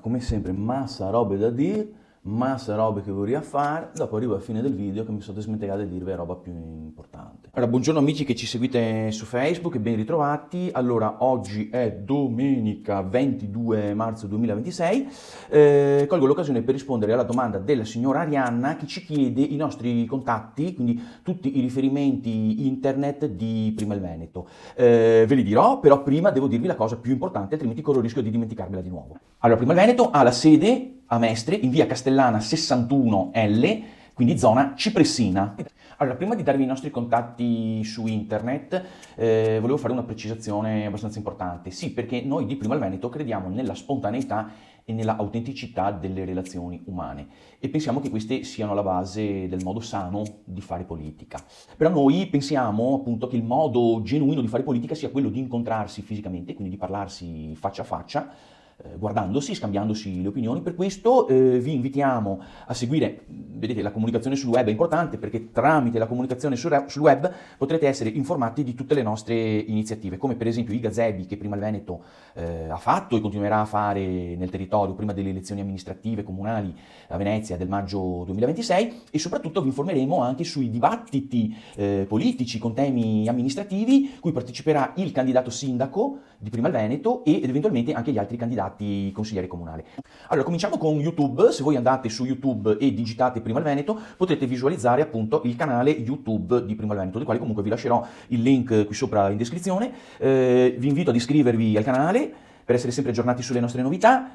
come sempre, massa robe da dire, massa robe che vorrei fare, dopo arrivo alla fine del video che mi sono smentegato di dirvi roba più importante. Allora, buongiorno amici che ci seguite su Facebook e ben ritrovati. Allora, oggi è domenica 22 marzo 2026. Colgo l'occasione per rispondere alla domanda della signora Arianna che ci chiede i nostri contatti, quindi tutti i riferimenti internet di Prima il Veneto. Ve li dirò, però prima devo dirvi la cosa più importante, altrimenti corro il rischio di dimenticarmela di nuovo. Allora, Prima il Veneto ha la sede a Mestre, in via Castellana 61L, quindi zona Cipressina. Allora, prima di darvi i nostri contatti su internet, volevo fare una precisazione abbastanza importante. Sì, perché noi di Prima il Veneto crediamo nella spontaneità e nella autenticità delle relazioni umane e pensiamo che queste siano la base del modo sano di fare politica. Però noi pensiamo appunto che il modo genuino di fare politica sia quello di incontrarsi fisicamente, quindi di parlarsi faccia a faccia, guardandosi, scambiandosi le opinioni. Per questo vi invitiamo a seguire, vedete, la comunicazione sul web è importante perché tramite la comunicazione sul web potrete essere informati di tutte le nostre iniziative, come per esempio i gazebi che Prima il Veneto ha fatto e continuerà a fare nel territorio prima delle elezioni amministrative comunali a Venezia del maggio 2026, e soprattutto vi informeremo anche sui dibattiti politici con temi amministrativi cui parteciperà il candidato sindaco di Prima il Veneto ed eventualmente anche gli altri candidati consiglieri comunali. Allora, cominciamo con YouTube. Se voi andate su YouTube e digitate Prima il Veneto, potrete visualizzare appunto il canale YouTube di Prima il Veneto, del quale comunque vi lascerò il link qui sopra in descrizione. Vi invito ad iscrivervi al canale per essere sempre aggiornati sulle nostre novità,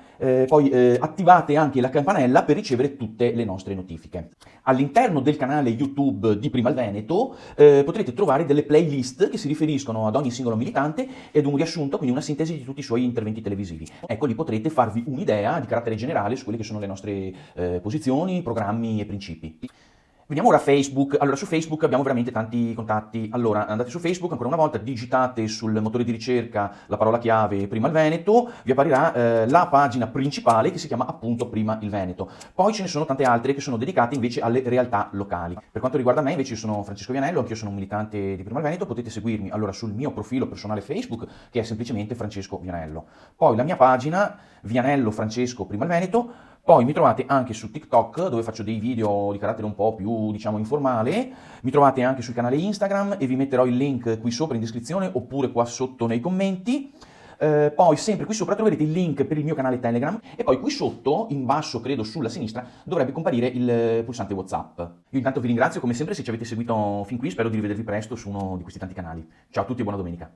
poi attivate anche la campanella per ricevere tutte le nostre notifiche. All'interno del canale YouTube di Prima il Veneto potrete trovare delle playlist che si riferiscono ad ogni singolo militante ed un riassunto, quindi una sintesi di tutti i suoi interventi televisivi. Ecco, lì potrete farvi un'idea di carattere generale su quelle che sono le nostre posizioni, programmi e principi. Veniamo ora a Facebook. Allora, su Facebook abbiamo veramente tanti contatti. Allora, andate su Facebook, ancora una volta, digitate sul motore di ricerca la parola chiave Prima il Veneto, vi apparirà la pagina principale che si chiama appunto Prima il Veneto. Poi ce ne sono tante altre che sono dedicate invece alle realtà locali. Per quanto riguarda me, invece, io sono Francesco Vianello, anch'io sono un militante di Prima il Veneto. Potete seguirmi allora sul mio profilo personale Facebook, che è semplicemente Francesco Vianello. Poi la mia pagina, Vianello Francesco Prima il Veneto. Poi mi trovate anche su TikTok, dove faccio dei video di carattere un po' più, diciamo, informale. Mi trovate anche sul canale Instagram e vi metterò il link qui sopra in descrizione oppure qua sotto nei commenti. Poi sempre qui sopra troverete il link per il mio canale Telegram e poi qui sotto, in basso credo sulla sinistra, dovrebbe comparire il pulsante WhatsApp. Io intanto vi ringrazio come sempre se ci avete seguito fin qui, spero di rivedervi presto su uno di questi tanti canali. Ciao a tutti e buona domenica.